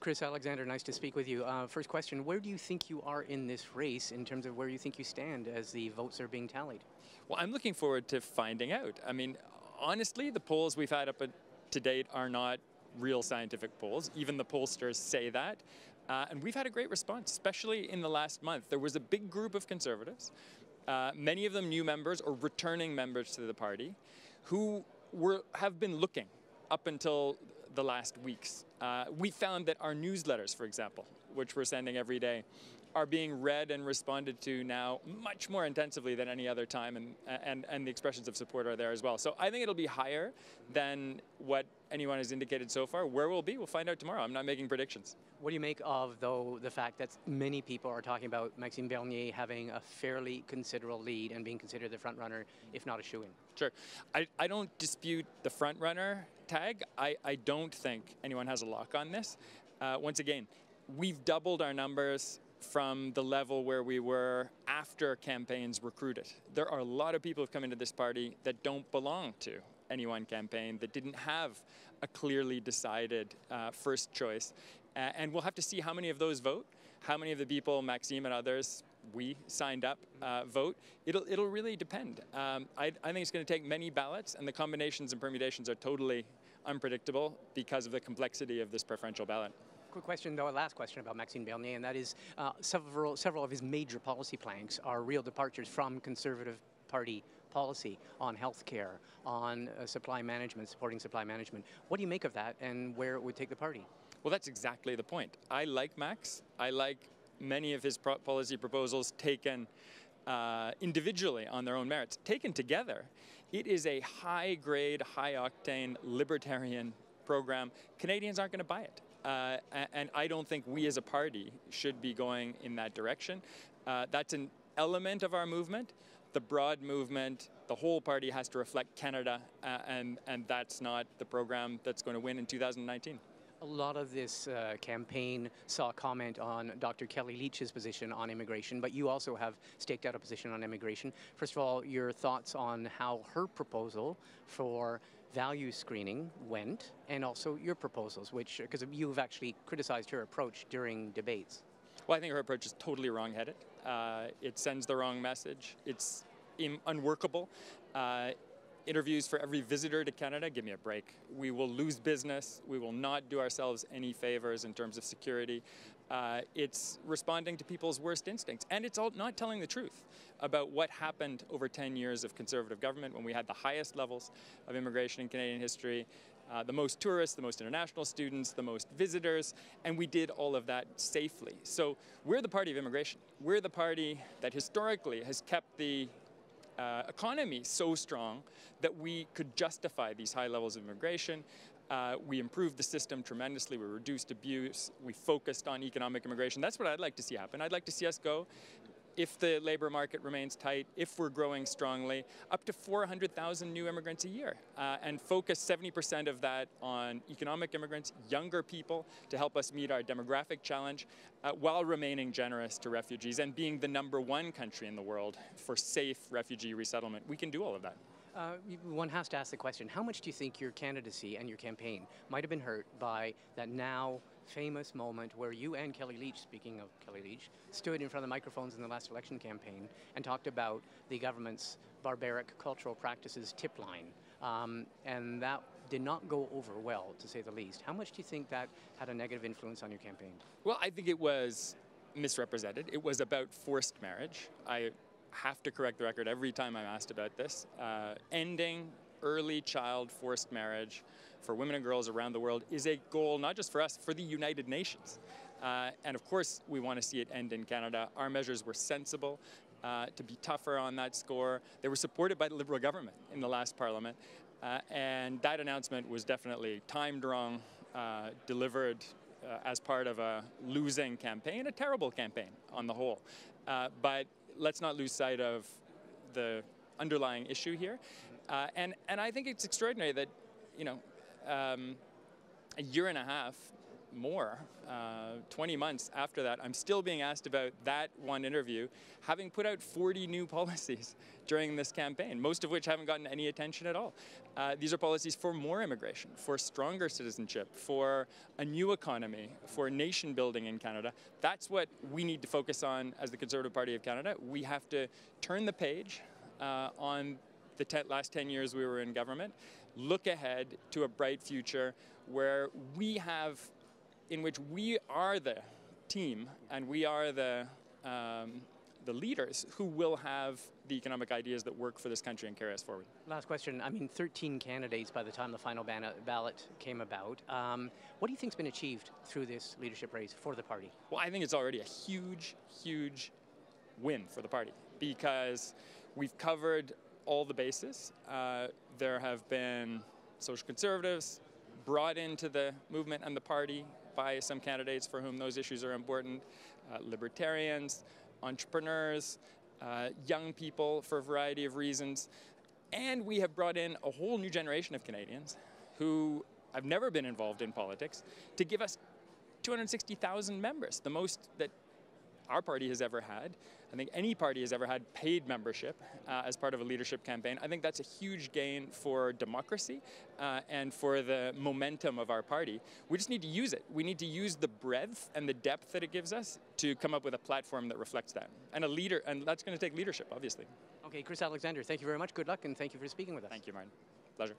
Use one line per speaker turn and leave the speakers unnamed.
Chris Alexander, nice to speak with you. First question, where do you think you are in this race in terms of where you think you stand as the votes are being tallied?
Well, I'm looking forward to finding out. I mean, honestly, the polls we've had up to date are not real scientific polls. Even the pollsters say that. And we've had a great response, especially in the last month. There was a big group of Conservatives, many of them new members or returning members to the party, who have been looking up until the last weeks. We found that our newsletters, for example, which we're sending every day, are being read and responded to now much more intensively than any other time, and the expressions of support are there as well. So I think it'll be higher than what anyone has indicated so far. Where we'll be, we'll find out tomorrow. I'm not making predictions.
What do you make of, though, the fact that many people are talking about Maxime Bernier having a fairly considerable lead and being considered the front runner, if not a shoo-in?
Sure. I don't dispute the front runner tag. I don't think anyone has a lock on this. Once again, we've doubled our numbers from the level where we were after campaigns recruited. There are a lot of people who've come into this party that don't belong to any one campaign, that didn't have a clearly decided first choice. And we'll have to see how many of those vote, how many of the people, Maxime and others, we signed up vote. It'll really depend. I think it's going to take many ballots, and the combinations and permutations are totally unpredictable because of the complexity of this preferential ballot.
Quick question, though, a last question about Maxime Bernier, and that is several of his major policy planks are real departures from Conservative Party policy on healthcare, on supply management, supporting supply management. What do you make of that, and where it would take the party?
Well, that's exactly the point. I like Max. I like many of his policy proposals taken individually on their own merits. Taken together, it is a high-grade, high-octane libertarian program. Canadians aren't going to buy it. And I don't think we as a party should be going in that direction. That's an element of our movement. The broad movement, the whole party has to reflect Canada, and that's not the program that's going to win in 2019.
A lot of this campaign saw a comment on Dr. Kelly Leitch's position on immigration, but you also have staked out a position on immigration. First of all, your thoughts on how her proposal for value screening went, and also your proposals, which, because you've actually criticized her approach during debates.
Well, I think her approach is totally wrong-headed. It sends the wrong message. It's unworkable. Interviews for every visitor to Canada, give me a break. We will lose business. We will not do ourselves any favors in terms of security. It's responding to people's worst instincts. And it's all not telling the truth about what happened over 10 years of Conservative government when we had the highest levels of immigration in Canadian history, the most tourists, the most international students, the most visitors, and we did all of that safely. So we're the party of immigration. We're the party that historically has kept the economy so strong that we could justify these high levels of immigration. We improved the system tremendously. We reduced abuse. We focused on economic immigration. That's what I'd like to see happen. I'd like to see us go, if the labor market remains tight, if we're growing strongly, up to 400,000 new immigrants a year, and focus 70% of that on economic immigrants, younger people, to help us meet our demographic challenge, while remaining generous to refugees and being the #1 country in the world for safe refugee resettlement. We can do all of that.
One has to ask the question, how much do you think your candidacy and your campaign might have been hurt by that now famous moment where you and Kelly Leitch, speaking of Kelly Leitch, stood in front of the microphones in the last election campaign and talked about the government's barbaric cultural practices tip line, and that did not go over well, to say the least. How much do you think that had a negative influence on your campaign?
Well, I think it was misrepresented. It was about forced marriage. I have to correct the record every time I'm asked about this. Ending early child forced marriage for women and girls around the world is a goal not just for us, for the United Nations. And of course, we want to see it end in Canada. Our measures were sensible to be tougher on that score. They were supported by the Liberal government in the last Parliament. And that announcement was definitely timed wrong, delivered as part of a losing campaign, a terrible campaign on the whole. But let's not lose sight of the underlying issue here. And I think it's extraordinary that, you know, a year and a half more, 20 months after that, I'm still being asked about that one interview, having put out 40 new policies during this campaign, most of which haven't gotten any attention at all. These are policies for more immigration, for stronger citizenship, for a new economy, for nation building in Canada. That's what we need to focus on as the Conservative Party of Canada. We have to turn the page on the last 10 years we were in government, look ahead to a bright future where in which we are the team and we are the leaders who will have the economic ideas that work for this country and carry us forward.
Last question. I mean, 13 candidates by the time the final ballot came about. What do you think's been achieved through this leadership race for the party?
Well, I think it's already a huge, huge win for the party because we've covered all the bases. There have been social conservatives brought into the movement and the party by some candidates for whom those issues are important, libertarians, entrepreneurs, young people for a variety of reasons. And we have brought in a whole new generation of Canadians who have never been involved in politics to give us 260,000 members, the most that our party has ever had. I think any party has ever had paid membership as part of a leadership campaign. I think that's a huge gain for democracy and for the momentum of our party. We just need to use it. We need to use the breadth and the depth that it gives us to come up with a platform that reflects that. And and that's going to take leadership, obviously.
Okay, Chris Alexander, thank you very much. Good luck, and thank you for speaking with us.
Thank you, Martin. Pleasure.